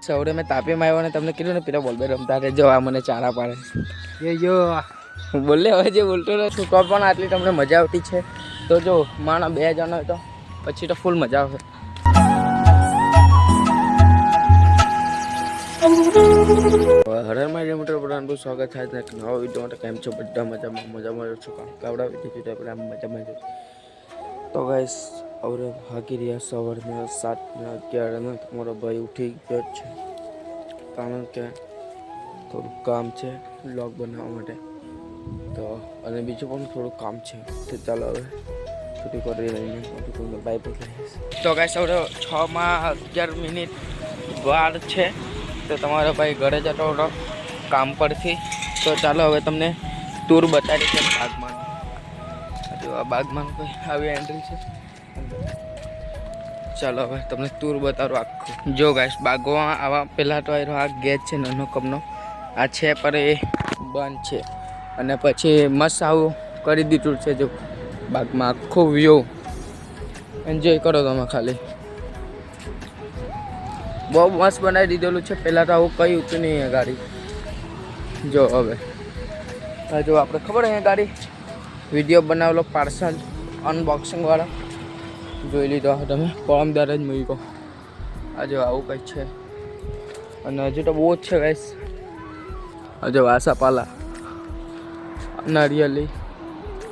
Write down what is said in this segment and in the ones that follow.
સવારે મેં તાપીમાં આવ્યો ને તમને કીધું ને પેલા બોલ રમતા રહેજો આ મને ચારા પાડે એ જો બોલે હવે જે બોલતો છું તો પણ આટલી તમને મજા આવતી છે તો જો માણા 2 જણ હોય તો પછી તો ફૂલ મજા આવશે. હર માય મોટર બધાનું સ્વાગત થાય છે નવા વિડીયો માટે. કેમ છો બધા? મજામાં છો કાવડા વિડીયો આપણે આમ મજામાં છે. તો ગાઈસ હવે ભાગી રહ્યા સવારના 7:11 તમારો ભાઈ ઉઠી ગયો છે કારણ કે થોડુંક કામ છે વ્લોગ બનાવવા માટે તો અને બીજું પણ થોડુંક કામ છે તો ચાલો હવે છૂટી કરી રહીને બાય પર લઈશ. તો ગાઈસ હવે 6:11 વાર છે તો તમારો ભાઈ ઘરે જતો હતો કામ પરથી. તો ચાલો હવે તમને ટૂર બતાડી છે બાગમાં. જો આ બાગમાં કોઈ આવી એન્ટ્રી છે. ચાલો હવે તમને ટૂર બતાવું આખું. જો ગાઈસ બાગમાં આવા પહેલાં તો આ ગેટ છે નાનો કમનો આ છે પર એ બંધ છે અને પછી મસ્ત આવું કરી દીધું છે. જો બાગમાં આખો વ્યૂ એન્જોય કરો તમે ખાલી. બહુ મસ્ત બનાવી દીધેલું છે. પહેલાં તો આવું કંઈ હતું નહીં અહીંયા ગાડી. જો હવે જો આપણે ખબર અહીંયા ગાડી વિડીયો બનાવેલો પાર્સલ અનબોક્સિંગવાળો જોઈ લીધો તમે પરમદાર જ મૂકી. આ જો આવું કંઈક છે અને હજુ તો બહુ જ છે ગાઈસ. હજુ આસાપાલા નારિયેલી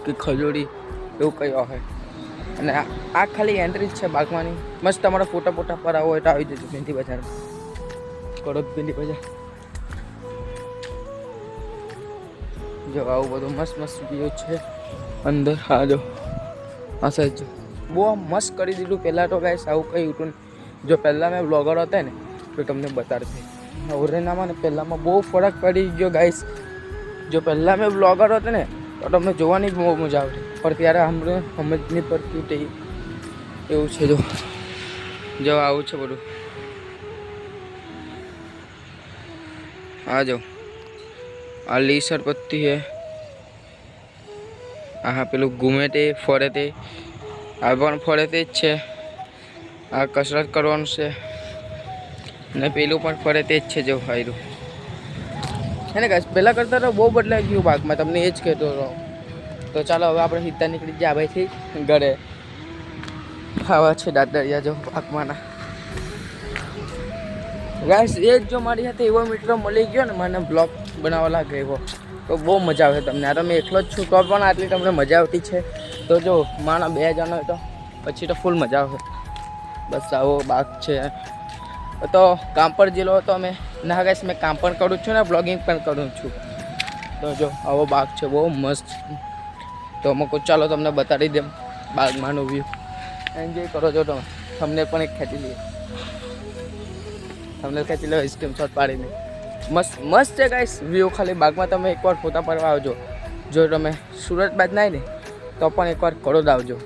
કે ખજૂરી એવું કંઈ હોય અને આ ખાલી એન્ટ્રી જ છે બાગમાંની. મસ્ત તમારા ફોટા પડાવવા હોય તો આવી જજો ભીંડી બજાર કડક ભીંડી બજાર. જો આવું બધું મસ્ત વ્યૂ છે અંદર. હા જો આ સાઈડ જો બહુ મસ્ત કરી દીધું. પહેલાં તો ગાઈસ આવું કંઈ હતું. જો પહેલાં મેં બ્લોગર હતા ને તો તમને બતાડશે ઓરેનામાં ને પહેલાંમાં બહુ ફરક પડી ગયો ગાઈસ. જો પહેલાં મેં બ્લોગર હતો ને તો તમને જોવાની બહુ મજા આવતી પણ ત્યારે અમને સમજ નહીં પડતી તે એવું છે. જો આવું છે બધું. આ જો આ લીસર પત્તી છે. હા પેલું ઘૂમે તે ફરે તે આ પણ ફરે તે જ છે. આ કસરત કરવાનું છે ને પેલું પણ ફરે તે જ છે. જો ફાયરું છે ને ગાઈસ પહેલાં કરતાં તો બહુ બદલાઈ ગયું બાગમાં તમને એ જ કહેતો હતો. તો ચાલો હવે આપણે સીધા નીકળી જાય ભાઈથી ઘરે. ખાવા છે દાદરિયા જો બાગમાંના ગાઈસ. એ જ જો મારી સાથે એવો મિત્રો મળી ગયો ને મને બ્લોગ બનાવવા લાગે એવો તો બહુ મજા આવે તમને. આ તો મેં એકલો જ છું તો પણ આટલી તમને મજા આવતી છે. તો જો માણા 2 જણ હોય તો પછી તો ફૂલ મજા આવે. બસ આવો બાગ છે. તો કામ પર જેલો હતો અમે ના ગાઈસ મેં કામ પણ કરું છું ને બ્લોગિંગ પણ કરું છું. તો જો આવો બાગ છે બહુ મસ્ત. તો અમુક ચાલો તમને બતાડી દેમ બાગમાંનો વ્યૂ એન્જોય કરો. છો તમે તમને પણ એક ખેંચી લઈએ. તમને ખેંચી લો સ્ક્રીનશોટ પાડીને. મસ્ત છે ગાઈસ વ્યૂ. ખાલી બાગમાં તમે એકવાર ફોટા પાડવા આવજો. જો તમે સુરત બાદ નાય ને તો પણ એકવાર કડોદ આવજો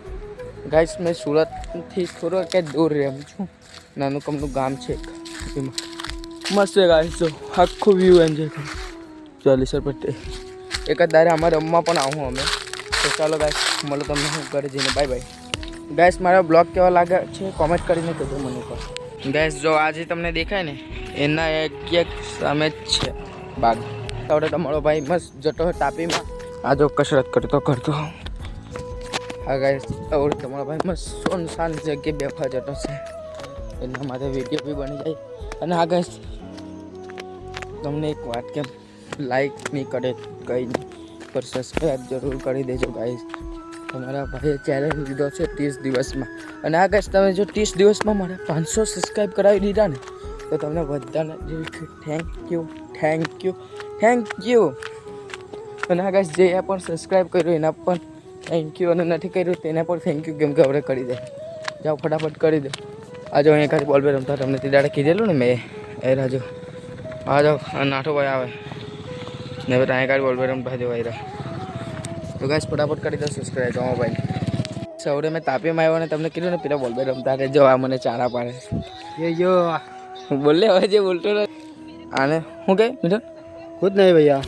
ગાઈસ. મેં સુરતથી થોડો કે દૂર રહું છું. નાનું કમનું ગામ છે એમાં મસ્ત છે ગાઈસ. જો આખું વ્યૂ એન્જોય કરો. ચાલીસર પટ્ટી એક જ દારે અમારે રમવા પણ આવું અમે. તો ચાલો ગાઈસ મળો તમને હું ઘરે જઈને. Bye bye guys. મારા બ્લોગ કેવા લાગે છે કોમેન્ટ કરીને કહેજો મને કહો ગાઈસ. જો આજે તમને દેખાય ને એના એક સામે જ છે બાગ. હવે તમારો ભાઈ મસ્ત જતો હોય તાપીમાં. આ જો કસરત કરતો હા ગાઈસ. હવે તમારો ભાઈ મસ્ત સોનસાન જગ્યાએ બેઠા જતો છે એના માટે વિડીયો બી બની જાય. અને હા ગાઈસ તમને એક વાત કે લાઈક નહીં કરે કંઈ નહીં પર સબસ્ક્રાઈબ જરૂર કરી દેજો ગાઈસ. તમારા ભાઈએ ચેલેન્જ લીધો છે 30 દિવસમાં. અને આ ગાઈસ તમે જો 30 દિવસમાં મારે 500 સબસ્ક્રાઈબ કરાવી દીધા ને તો તમને બધાને થેન્ક યુ. અને આ ગાઈસ જે પણ સબસ્ક્રાઈબ કર્યું એના પણ થેન્ક યુ અને નથી કર્યું તેને પણ થેન્ક યુ. કેમ કે હવે કરી દે જાઓ ફટાફટ કરી દે. આ જો અહીંયા ખાલી બોલ બે રમતા તમને તે દાડે કીધેલું ને મેં એ રાજો. આ જાઓ આ નાઠો ભાઈ આવે ને હવે અહીંયા ખાલી બોલ બે રમતા જો ભાઈ. તો ગાઈસ ફટાફટ કરી દો સબસ્ક્રાઈબ તમારા ભાઈ. સવારે મેં તાપીમાં આવ્યો ને તમને કીધું ને પેલા બોલ બે રમતા રહેજો આ મને ચારા પાડે. એ જો બોલે હવે જે બોલતો આને શું કહે મીઠો ખુદ નહીં ભૈયા.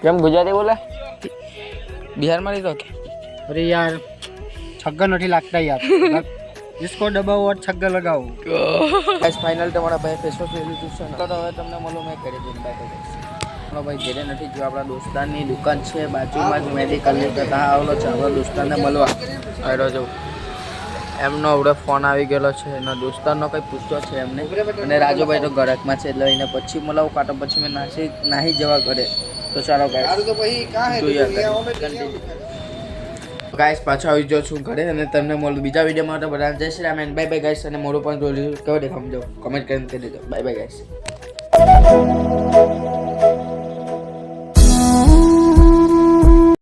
કેમ ગુજરાતી બોલે? બિહારમાં લીધો કે? અરે યાર છગ્ગા નથી લાગતા યાર. इसको दबाओ और छक्का लगाओ ગાઈસ ફાઇનલ તમારા ભાઈ ફેસ વોશ લઈ લીધું છે ને તો હવે તમને મળું મેં કરી દીધું બાય ગાઈસ આપણો ભાઈ ઘેરે નથી જો આપણા દોસ્તારની દુકાન છે બાજુમાં જ મેડિકલ ની ત્યાં આવેલો છે આપણા દોસ્તારને મળવા આવ્યો જો એમનો હવે ફોન આવી ગયેલો છે એના દોસ્તારનો કંઈ પૂછતો છે એમને અને રાજુભાઈ તો ગરકમાં છે એટલે એને પછી મળાવું કાંતો પછી મેં નાહી જવા ઘરે તો ચાલો ગાઈસ પાછો આવી જાઉં છું ઘરે અને તમને મળું બીજા વિડીયોમાં તો બધા જય Shri Ram and bye bye guys અને મોડું પણ જોયું કેવો દેખામ જો કમેન્ટ કરીને કહી દેજો બાય બાય ગાઈસ